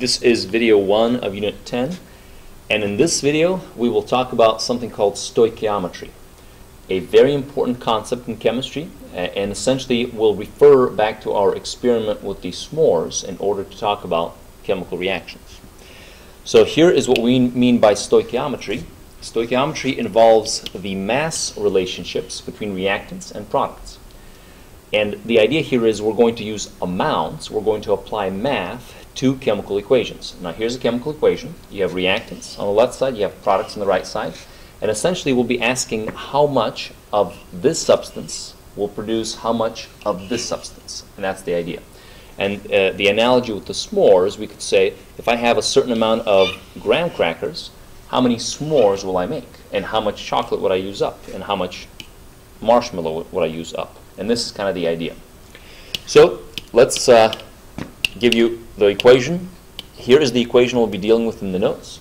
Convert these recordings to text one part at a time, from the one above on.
This is video 1 of Unit 10, and in this video we will talk about something called stoichiometry, a very important concept in chemistry, and essentially we'll refer back to our experiment with the s'mores in order to talk about chemical reactions. So here is what we mean by stoichiometry. Stoichiometry involves the mass relationships between reactants and products. And the idea here is we're going to use amounts, we're going to apply math to chemical equations. Now here's a chemical equation. You have reactants on the left side, you have products on the right side, and essentially we'll be asking how much of this substance will produce how much of this substance, and that's the idea. And the analogy with the s'mores, we could say, if I have a certain amount of graham crackers, how many s'mores will I make? And how much chocolate would I use up? And how much marshmallow would I use up? And this is kind of the idea. So let's give you the equation. Here is the equation we'll be dealing with in the notes.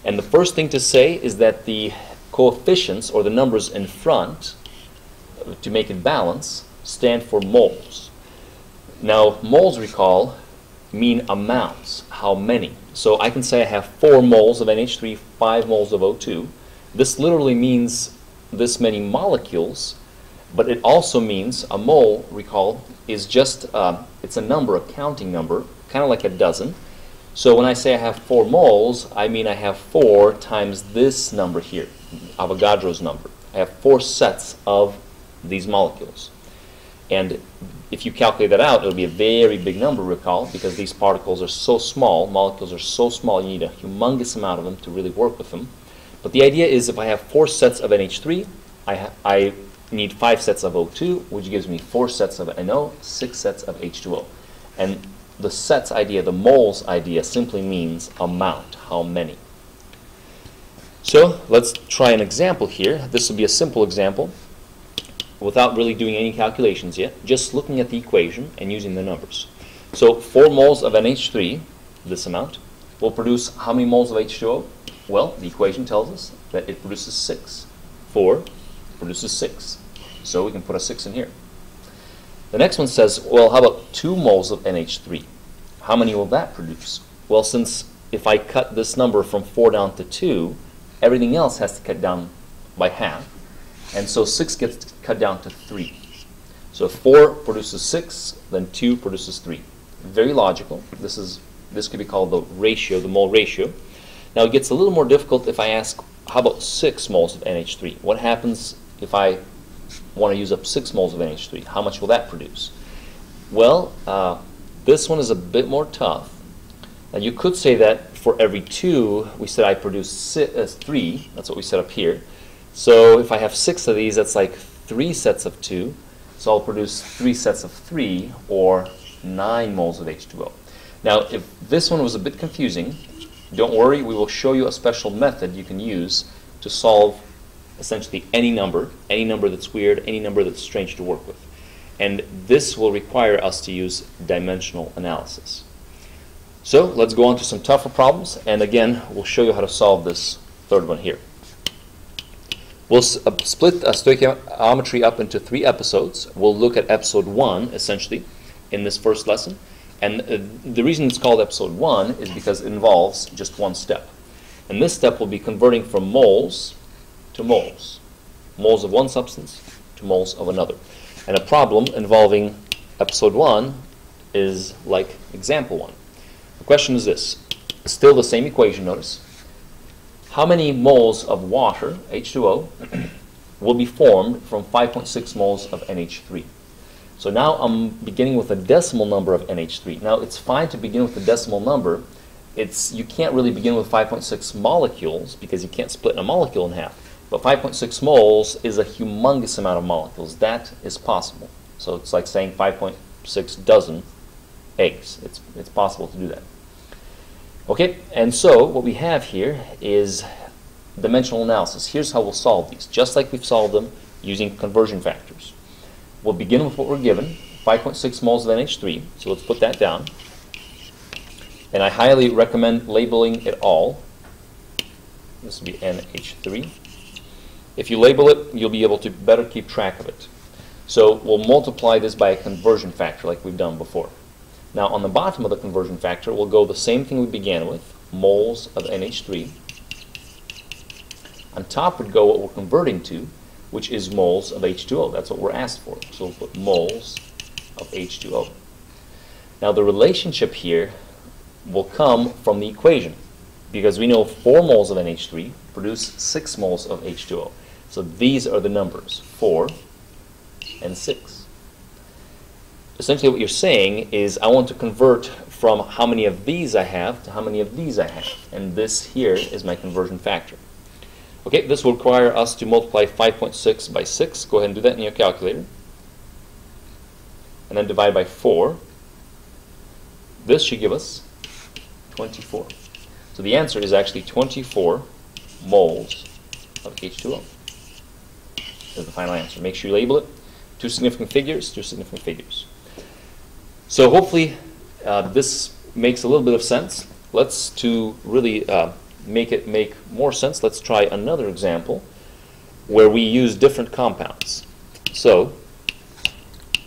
And the first thing to say is that the coefficients, or the numbers in front, to make it balance, stand for moles. Now, moles, recall, mean amounts, how many. So I can say I have 4 moles of NH3, 5 moles of O2. This literally means this many molecules, but it also means a mole, recall, is just, it's a number, a counting number, kind of like a dozen. So when I say I have 4 moles, I mean I have 4 times this number here, Avogadro's number. I have 4 sets of these molecules. And if you calculate that out, it'll be a very big number, recall, because these particles are so small, molecules are so small, you need a humongous amount of them to really work with them. But the idea is if I have 4 sets of NH3, I need 5 sets of O2, which gives me 4 sets of NO, 6 sets of H2O. And the sets idea, the moles idea, simply means amount, how many. So let's try an example here. This will be a simple example without really doing any calculations yet, just looking at the equation and using the numbers. So 4 moles of NH3, this amount, will produce how many moles of H2O? Well, the equation tells us that it produces 6. 4 produces 6. So we can put a 6 in here. The next one says, well, how about 2 moles of NH3? How many will that produce? Well, since if I cut this number from 4 down to 2, everything else has to cut down by half. And so 6 gets cut down to 3. So if 4 produces 6, then 2 produces 3. Very logical. This could be called the ratio, the mole ratio. Now it gets a little more difficult if I ask, how about 6 moles of NH3? What happens if I want to use up 6 moles of NH3? How much will that produce? Well, this one is a bit more tough. Now you could say that for every 2, we said I produce 3. That's what we set up here. So if I have 6 of these, that's like 3 sets of 2. So I'll produce 3 sets of 3, or 9 moles of H2O. Now, if this one was a bit confusing, don't worry, we will show you a special method you can use to solve essentially any number that's weird, any number that's strange to work with. And this will require us to use dimensional analysis. So let's go on to some tougher problems, and again, we'll show you how to solve this third one here. We'll split stoichiometry up into 3 episodes. We'll look at episode 1, essentially, in this first lesson. And the reason it's called episode 1 is because it involves just one step. And this step will be converting from moles to moles. Moles of one substance to moles of another. And a problem involving episode 1 is like example 1. The question is this. Still the same equation, notice. How many moles of water, H2O, will be formed from 5.6 moles of NH3? So now I'm beginning with a decimal number of NH3. Now it's fine to begin with a decimal number. You can't really begin with 5.6 molecules because you can't split a molecule in half. But 5.6 moles is a humongous amount of molecules. That is possible. So it's like saying 5.6 dozen eggs. It's possible to do that. Okay, and so what we have here is dimensional analysis. Here's how we'll solve these, just like we've solved them using conversion factors. We'll begin with what we're given, 5.6 moles of NH3, so let's put that down. And I highly recommend labeling it all. This will be NH3. If you label it, you'll be able to better keep track of it. So we'll multiply this by a conversion factor like we've done before. Now on the bottom of the conversion factor, we'll go the same thing we began with, moles of NH3. On top would go what we're converting to, which is moles of H2O. That's what we're asked for. So we'll put moles of H2O. Now the relationship here will come from the equation, because we know 4 moles of NH3 produce 6 moles of H2O. So these are the numbers, 4 and 6. Essentially what you're saying is I want to convert from how many of these I have to how many of these I have. And this here is my conversion factor. Okay, this will require us to multiply 5.6 by 6. Go ahead and do that in your calculator. And then divide by 4. This should give us 24. So the answer is actually 24 moles of H2O. There's the final answer. Make sure you label it. 2 significant figures, 2 significant figures. So hopefully this makes a little bit of sense. Let's to really make it make more sense. Let's try another example where we use different compounds. So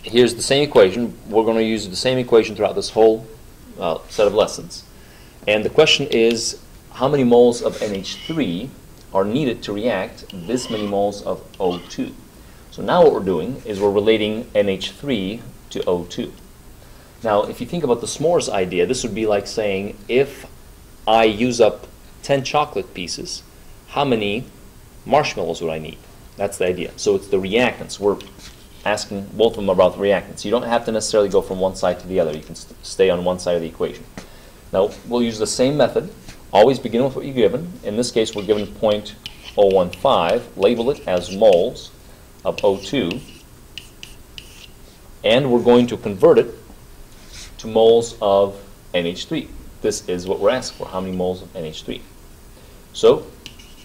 here's the same equation. We're going to use the same equation throughout this whole set of lessons. And the question is, how many moles of NH3 are needed to react this many moles of O2? So now what we're doing is we're relating NH3 to O2. Now, if you think about the s'mores idea, this would be like saying, if I use up 10 chocolate pieces, how many marshmallows would I need? That's the idea. So it's the reactants. We're asking both of them about the reactants. You don't have to necessarily go from one side to the other. You can stay on one side of the equation. Now, we'll use the same method. Always begin with what you're given. In this case, we're given 0.015. Label it as moles of O2. And we're going to convert it to moles of NH3. This is what we're asked for, how many moles of NH3. So,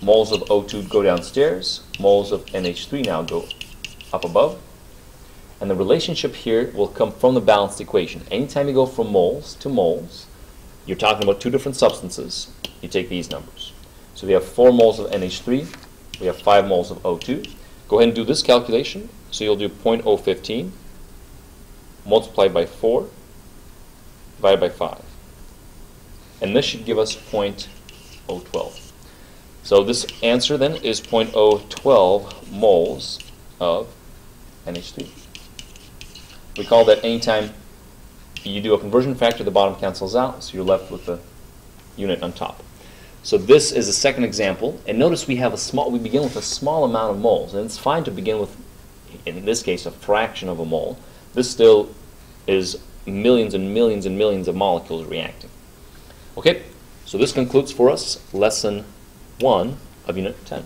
moles of O2 go downstairs, moles of NH3 now go up above. And the relationship here will come from the balanced equation. Anytime you go from moles to moles, you're talking about 2 different substances. You take these numbers. So we have 4 moles of NH3, we have 5 moles of O2. Go ahead and do this calculation. So you'll do 0.015 multiplied by 4 divided by 5. And this should give us 0.012. So this answer then is 0.012 moles of NH3. Recall that anytime you do a conversion factor, the bottom cancels out, so you're left with the unit on top. So this is a second example, and notice we begin with a small amount of moles, and it's fine to begin with, in this case, a fraction of a mole. This still is millions and millions and millions of molecules reacting. Okay, so this concludes for us lesson 1 of Unit 10.